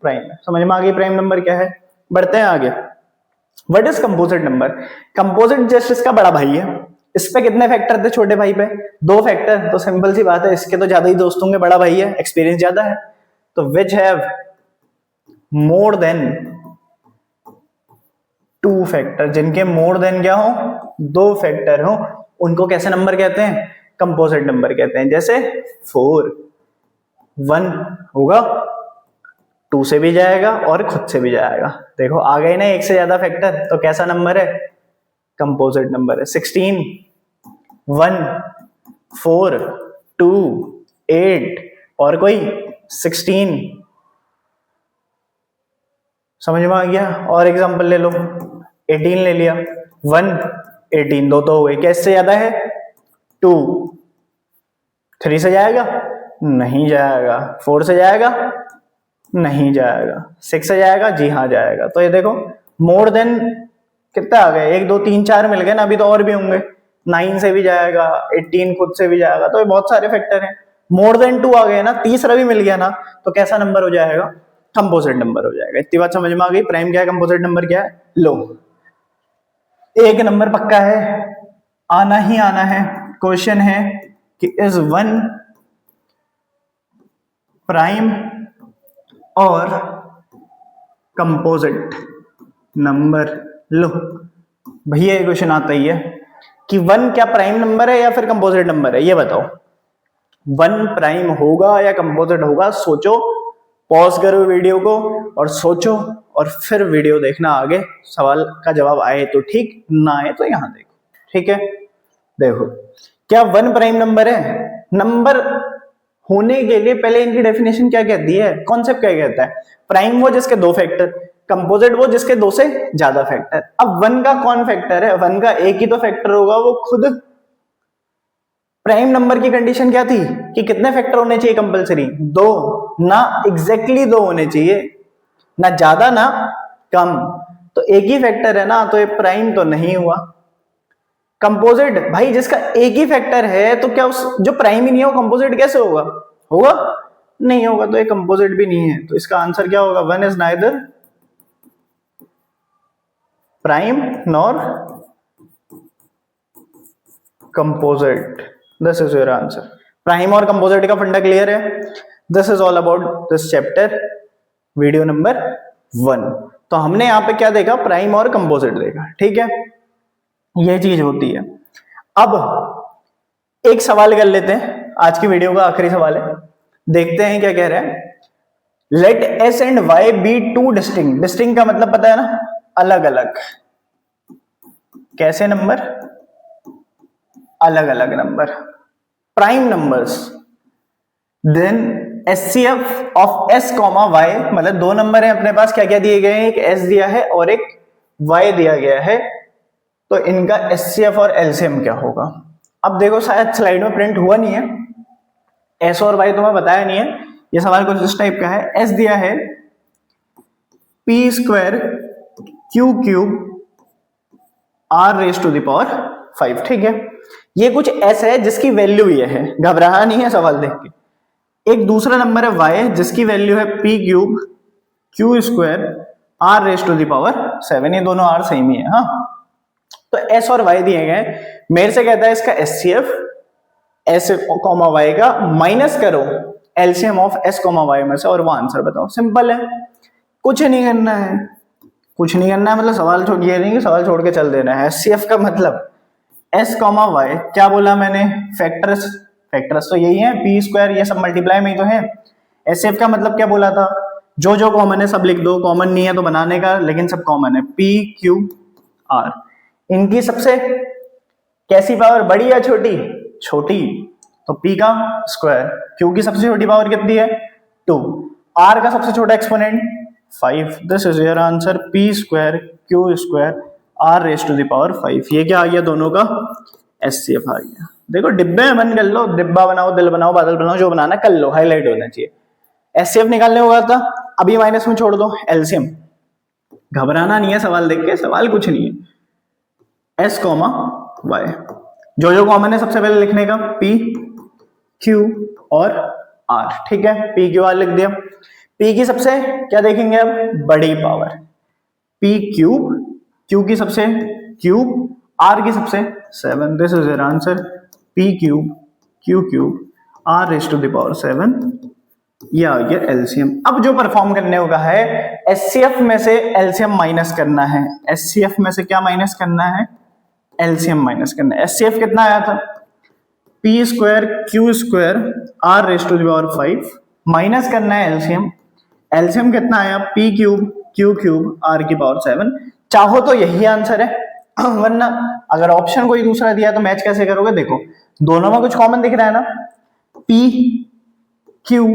प्राइम। समझ में आ गई प्राइम नंबर क्या है? बढ़ते हैं आगे। What is composite number? Composite just इसका बड़ा भाई है। इस पे कितने फैक्टर थे छोटे भाई पे? 2 फैक्टर। तो सिंपल सी बात है, इसके तो ज्यादा ही दोस्त होंगे, बड़ा भाई है, एक्सपीरियंस ज्यादा है। तो which have more than 2 factor, जिनके मोर देन क्या हो? 2 फैक्टर हो, उनको कैसे नंबर कहते हैं? कंपोजिट नंबर कहते हैं। जैसे 4 1 होगा, 2 से भी जाएगा और खुद से भी जाएगा। देखो आ गए ना एक से ज्यादा फैक्टर, तो कैसा नंबर है? कंपोजिट नंबर है। 16 1 4 2 8 और कोई 16। समझ में आ गया? और एग्जांपल ले लो, 18 ले लिया, 1 18 दो तो हो गए। क्या इससे ज्यादा है? 2 3 से जाएगा? नहीं जाएगा। 4 से जाएगा? नहीं जाएगा। 6 से जाएगा? जी हाँ जाएगा। तो ये देखो, मोर देन कितने आ गए? 1 2 3 4 मिल गए ना, अभी तो और भी होंगे। 9 से भी जाएगा, 18 खुद से भी जाएगा, तो ये बहुत सारे फैक्टर हैं। मोर देन 2 आ गए ना, तीसरा भी मिल गया ना, तो कैसा नंबर हो जाएगा? कंपोजिट नंबर हो जाएगा। इतनी बात समझ में आ गई? प्राइम क्या है, कंपोजिट नंबर क्या है? लो, एक नंबर पक्का है, आना ही आना है। क्वेश्चन है कि इज 1 प्राइम और कंपोजिट नंबर। लो भैया ये क्वेश्चन आता ही है कि 1 क्या प्राइम नंबर है या फिर कंपोजिट नंबर है, ये बताओ। 1 प्राइम होगा या कंपोजिट होगा? सोचो, पॉज करो वीडियो को और सोचो, और फिर वीडियो देखना आगे। सवाल का जवाब आए तो ठीक, ना आए तो यहां देखो, ठीक है। देखो, क्या 1 प्राइम नंबर है? नंबर होने के लिए पहले इनकी डेफिनेशन क्या कहती है, कॉन्सेप्ट क्या कहता है? प्राइम वो जिसके 2 फैक्टर, कंपोजिट वो जिसके 2 से ज्यादा फैक्टर। अब 1 का कौन फैक्टर है? 1 का एक ही तो फैक्टर होगा, वो खुद। प्राइम नंबर की कंडीशन क्या थी कि कितने फैक्टर होने चाहिए कंपलसरी? 2 ना, एग्जैक्टली 2 होने चाहिए, ना ज्यादा ना कम। तो एक ही फैक्टर है ना, तो ये प्राइम तो नहीं हुआ। कंपोजिट भाई जिसका एक ही फैक्टर है, तो क्या उस जो प्राइम ही नहीं है वो कंपोजिट कैसे होगा? होगा नहीं होगा, तो ये कंपोजिट भी नहीं है। तो इसका आंसर क्या होगा? 1 is neither prime nor composite. This is your answer. Prime और कंपोजिट का फंडा क्लियर है? This is all about this chapter, video number 1। तो हमने यहाँ पे क्या देखा? प्राइम और कंपोजिट देखा, ठीक है। ये चीज होती है। अब एक सवाल कर लेते हैं, आज की वीडियो का आखिरी सवाल है, देखते हैं क्या कह रहे हैं। Let S and Y be two distinct. Distinct का मतलब पता है ना, अलग अलग। कैसे नंबर? अलग अलग number, prime numbers. Then HCF of S comma Y, मतलब 2 नंबर है अपने पास, क्या क्या दिए गए हैं? एक एस दिया है और एक वाई दिया गया है। तो इनका एचसीएफ और एलसीएम क्या होगा? अब देखो, शायद स्लाइड में प्रिंट हुआ नहीं है, एस और वाई तुम्हें बताया नहीं है। ये सवाल कुछ इस टाइप का है। एस दिया है P square Q cube R raise to the power 5, ठीक है। ये कुछ एस है जिसकी वैल्यू ये है, घबराना नहीं है सवाल देख के। एक दूसरा नंबर है वाई जिसकी वैल्यू है P cube Q square R raise to the power 7। ये दोनों आर सेम ही है, हाँ। तो एस और वाई दिए गए, मेरे से कहता है इसका एचसीएफ एस कॉमा वाई का माइनस करो LCM of S comma Y में से, और वो आंसर बताओ। सिंपल है, कुछ नहीं करना है, कुछ नहीं करना है, मतलब सवाल छोड़, ये नहीं कि सवाल छोड़ के चल देना है। एचसीएफ का मतलब एस कॉमा वाई, क्या बोला मैंने? फैक्टर्स। फैक्टर्स तो यही है, पी स्क्वायर, ये सब मल्टीप्लाई में ही तो है। एचसीएफ का मतलब क्या बोला था? जो जो कॉमन है सब लिख दो, कॉमन नहीं है तो बनाने का, लेकिन सब कॉमन है। पी क्यू आर, इनकी सबसे कैसी पावर, बड़ी या छोटी? छोटी। तो P का स्क्वायर, Q की सबसे छोटी पावर कितनी है? 2। R का सबसे छोटा exponent 5। This is your answer, P square Q square R raise to the power 5। ये क्या आ गया? दोनों का एचसीएफ आ गया। देखो डिब्बे में बंद कर लो, डिब्बा बनाओ, दिल बनाओ, बादल बनाओ, जो बनाना कर लो, हाईलाइट होना चाहिए। एचसीएफ निकालने होगा था, अभी माइनस में छोड़ दो एलसीएम। घबराना नहीं है सवाल देख के, सवाल कुछ नहीं है। एस कॉमा वाई, जो जो कॉमन है सबसे पहले लिखने का, P Q और R, ठीक है। P Q R लिख दिया। P की सबसे क्या देखेंगे अब? बड़ी पावर, P क्यूब, Q की सबसे क्यूब, R की सबसे 7। This is your answer, P cube Q cube R raise to the power 7। ये आ गया एलसीएम। अब जो परफॉर्म करने होगा है, एचसीएफ में से एलसीएम माइनस करना है। एचसीएफ में से क्या माइनस करना है? एलसीएम माइनस करना है। एचसीएफ कितना आया था? P square Q square R raise to the power 5, minus करना है एलसीएम। एलसीएम कितना आया? P cube Q cube R की पावर 7। चाहो तो यही आंसर है, वरना अगर ऑप्शन कोई दूसरा दिया तो मैच कैसे करोगे? देखो दोनों में कुछ कॉमन दिख रहा है ना, पी क्यू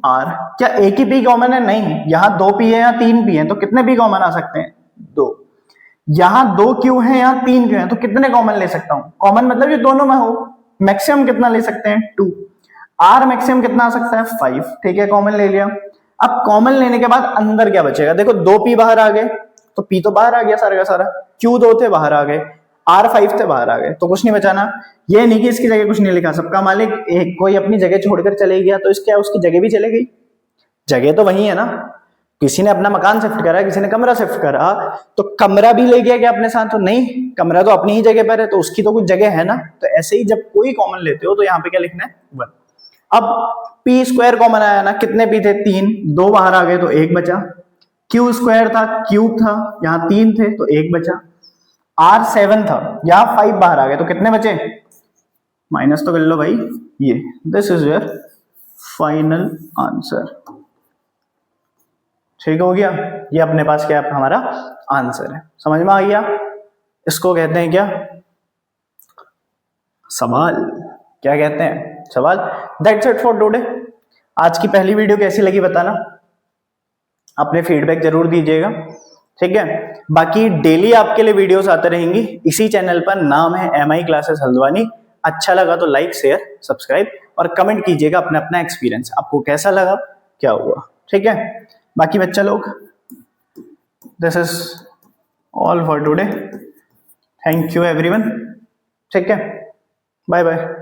आर, क्या एक ही पी कॉमन है? नहीं, यहाँ 2 पी है, यहाँ 3 पी है, तो कितने पी कॉमन आ सकते हैं? 2। यहाँ 2 क्यू है, यहाँ 3 क्यू है, तो कितने कॉमन ले सकता हूं? कॉमन मतलब ये दोनों में हो। मैक्सिमम कितना ले सकते हैं? 2। आर मैक्सिमम कितना आ सकता है? 5, ठीक है, कॉमन ले लिया। अब कॉमन लेने के बाद अंदर क्या बचेगा? देखो 2 पी बाहर आ गए, तो पी तो बाहर आ गया सारा का सारा, क्यू 2 थे बाहर आ गए, आर 5 थे बाहर आ गए, तो कुछ नहीं बचाना। ये नहीं कि इसकी जगह कुछ नहीं लिखा, सबका मालिक एक, कोई अपनी जगह छोड़कर चले गया तो इसके उसकी जगह भी चले गई, जगह तो वही है ना। किसी ने अपना मकान शिफ्ट करा, किसी ने कमरा शिफ्ट करा, तो कमरा भी ले गया क्या अपने साथ? तो नहीं, कमरा तो अपनी ही जगह पर है, तो उसकी तो कुछ जगह है ना। तो ऐसे ही जब कोई कॉमन लेते हो तो यहाँ पे क्या लिखना है? 1। अब पी स्क्वायर कॉमन आया ना, कितने पी थे? 3, 2 बाहर आ गए तो 1 बचा, क्यू स्क्वायर था, क्यूब था, यहाँ 3 थे तो 1 बचा। आर 7 था, यहाँ 5 बाहर आ गए तो कितने बचे? माइनस तो कर लो भाई, ये this is your final answer. ठीक हो गया, ये अपने पास क्या है, हमारा आंसर है। समझ में आ गया? इसको कहते हैं क्या? सवाल। क्या कहते हैं? सवाल। That's it for today. आज की पहली वीडियो कैसी लगी बताना, अपने फीडबैक जरूर दीजिएगा, ठीक है। बाकी डेली आपके लिए वीडियोस आते रहेंगी इसी चैनल पर, नाम है MI क्लासेस हल्द्वानी। अच्छा लगा तो लाइक शेयर सब्सक्राइब और कमेंट कीजिएगा अपना अपना एक्सपीरियंस, आपको कैसा लगा, क्या हुआ, ठीक है। बाकी बच्चा लोग, this is all for today. Thank you everyone, ठीक है, बाय बाय।